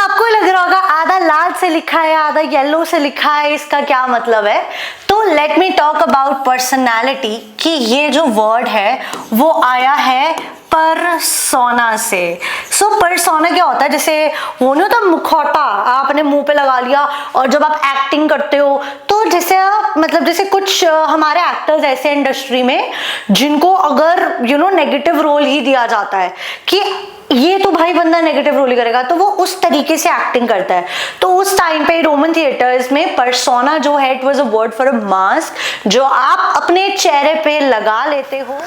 आपको लग रहा होगा आधा लाल से लिखा है आधा येलो से लिखा है, इसका क्या मतलब है? तो let me talk about personality कि ये जो वर्ड है वो आया है परसोना से। सो परसोना क्या होता है? जैसे वो नहीं होता मुखौटा आपने मुंह पे लगा लिया और जब आप एक्टिंग करते हो तो जैसे आप मतलब जैसे कुछ हमारे एक्टर्स ऐसे इंडस्ट्री में जिनको अगर नेगेटिव रोल ही दिया जाता है कि ये तो भाई बंदा नेगेटिव रोल ही करेगा, तो वो उस तरीके से एक्टिंग करता है। तो उस टाइम पे रोमन थिएटर्स में पर्सोना जो है it was a word for a mask जो आप अपने चेहरे पे लगा लेते हो।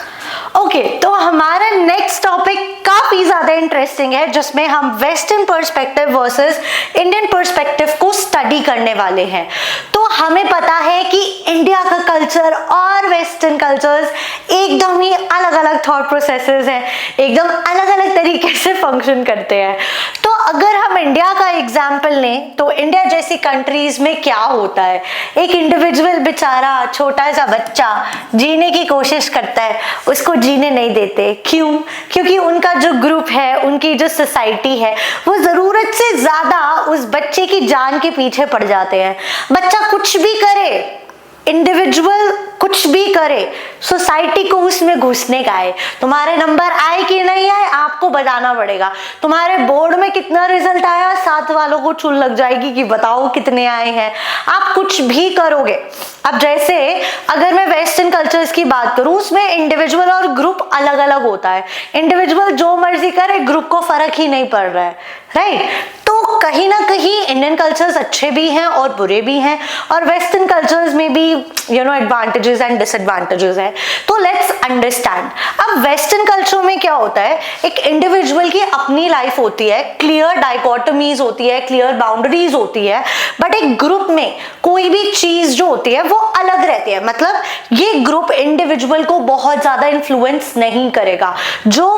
ओके, तो हमारा नेक्स्ट टॉपिक काफी ज्यादा इंटरेस्टिंग है जिसमें हम western perspective versus Indian perspective को स्टडी करने वाले हैं। तो हमें पता है कि इंडिया का कल्चर और वेस्टर्न कल्चर्स एकदम ही अलग अलग थॉट प्रोसेसेस हैं, एकदम अलग अलग तरीके से फंक्शन करते हैं। तो अगर हम इंडिया का एग्जाम्पल लें तो इंडिया जैसी कंट्रीज में क्या होता है, एक इंडिविजुअल बेचारा छोटा सा बच्चा जीने की कोशिश करता है, उसको जीने नहीं देते। क्यों? क्योंकि उनका जो ग्रुप है, उनकी जो सोसाइटी है, वो जरूरत से ज्यादा उस बच्चे की जान के पीछे पड़ जाते हैं। बच्चा कुछ भी करे, इंडिविजुअल कुछ भी करे, सोसाइटी को उसमें घुसने का है। तुम्हारे नंबर आए कि नहीं आए आपको बताना पड़ेगा। तुम्हारे बोर्ड में कितना रिजल्ट आया साथ वालों को चुल लग जाएगी कि बताओ कितने आए हैं। आप कुछ भी करोगे। अब जैसे अगर मैं वेस्टर्न कल्चर्स की बात करूं उसमें इंडिविजुअल और ग्रुप अलग अलग होता है। इंडिविजुअल जो मर्जी करे, ग्रुप को फर्क ही नहीं पड़ रहा है, राइट? तो कहीं ना कहीं इंडियन कल्चर्स अच्छे भी हैं और बुरे भी हैं और वेस्टर्न कल्चर्स में भी एडवांटेजेस एंड डिसएडवांटेजेस है। तो लेट्स अंडरस्टैंड। अब वेस्टर्न कल्चर में क्या होता है, एक इंडिविजुअल की अपनी लाइफ होती है, क्लियर डाइकोटमीज होती है, क्लियर बाउंड्रीज होती है, बट एक ग्रुप में कोई भी चीज जो होती है वो अलग रहती है। मतलब ये ग्रुप इंडिविजुअल को बहुत ज्यादा इन्फ्लुएंस नहीं करेगा, जो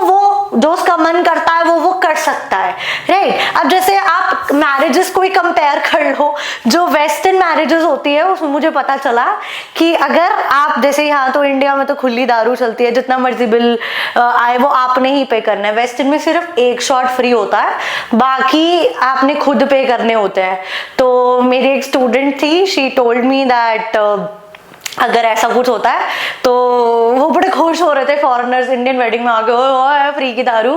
उसका मन करता है वो कर सकता है, राइट? अब जैसे आप मैरिजेस को ही कंपेयर कर लो, जो वेस्टर्न मैरिजेस होती है उसमें मुझे पता चला कि अगर आप जैसे यहाँ तो इंडिया में तो खुली दारू चलती है, जितना मर्जी बिल आए वो आपने ही पे करना है। वेस्टर्न में सिर्फ एक शॉट फ्री होता है, बाकी आपने खुद पे करने होते हैं। तो मेरी एक स्टूडेंट थी, शी टोल्ड मी दैट अगर ऐसा कुछ होता है तो वो बड़े खुश हो रहे थे फॉरेनर्स इंडियन वेडिंग में आके, ओ फ्री की दारू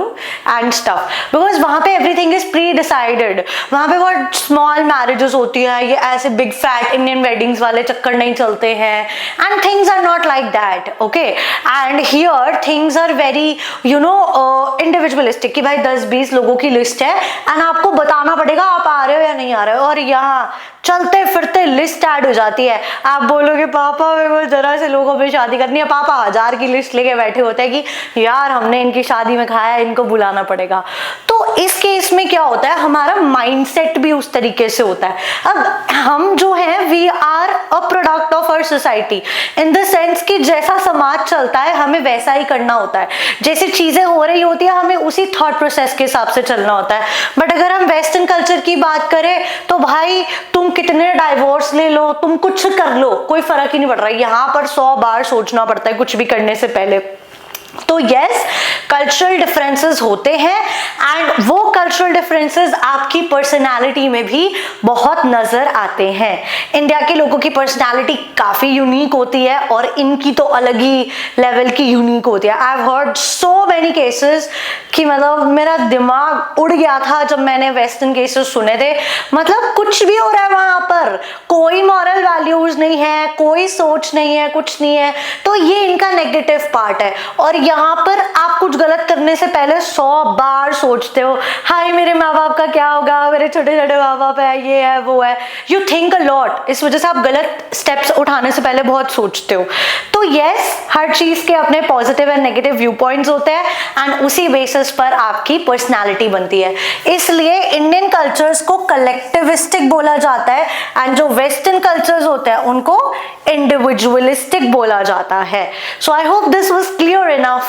एंड स्टफ, बिकॉज वहां पे एवरीथिंग इज प्री डिसाइडेड। वहां पे बहुत स्मॉल मैरिजेस होती है, ये ऐसे बिग फैट इंडियन वेडिंग्स वाले चक्कर नहीं चलते हैं and things are not like that, okay? And here things are very individualistic कि भाई 10-20 लोगों की लिस्ट है एंड आपको बताना पड़ेगा आप आ रहे हो या नहीं आ रहे हो। और यहाँ चलते फिरते लिस्ट ऐड हो जाती है। आप बोलोगे पापा मेरे को जरा से लोगों पे शादी करनी है, पापा 1000 की लिस्ट लेके बैठे होते हैं कि यार हमने इनकी शादी में खाया है, इनको बुलाना पड़ेगा। तो इस केस में क्या होता है, हमारा माइंडसेट भी उस तरीके से होता है। अब हम जो है we are a product of our society in the sense कि जैसा समाज चलता है हमें वैसा ही करना होता है, जैसी चीजें हो रही होती है हमें उसी थॉट प्रोसेस के हिसाब से चलना होता है। बट अगर हम वेस्टर्न कल्चर की बात करें तो भाई तुम कितने डाइवोर्स ले लो, तुम कुछ कर लो, कोई फर्क ही नहीं पड़ रहा है। यहाँ पर 100 बार सोचना पड़ता है कुछ भी करने से पहले। तो यस, कल्चरल डिफरेंसेस होते हैं एंड वो कल्चरल डिफरेंसेस आपकी पर्सनालिटी में भी बहुत नजर आते हैं। इंडिया के लोगों की पर्सनालिटी काफी यूनिक होती है और इनकी तो अलग ही लेवल की यूनिक होती है। I have heard so many cases कि मतलब मेरा दिमाग उड़ गया था जब मैंने वेस्टर्न केसेस सुने थे। मतलब कुछ भी हो रहा है वहां पर, कोई मॉरल वैल्यूज नहीं है, कोई सोच नहीं है, कुछ नहीं है। तो ये इनका नेगेटिव पार्ट है। और यहाँ पर आप कुछ गलत करने से पहले 100 बार सोचते हो, हाय मेरे माँ बाप का क्या होगा, मेरे छोटे छोटे माँ बाप है, ये है वो है। यू थिंक अ लॉट, इस वजह से आप गलत स्टेप्स उठाने से पहले बहुत सोचते हो। तो यस, हर चीज के अपने positive and negative view points होते हैं एंड उसी बेसिस पर आपकी पर्सनालिटी बनती है। इसलिए इंडियन कल्चर्स को कलेक्टिविस्टिक बोला जाता है एंड जो वेस्टर्न कल्चर्स होते हैं उनको इंडिविजुअलिस्टिक बोला जाता है। So I hope this was clear enough.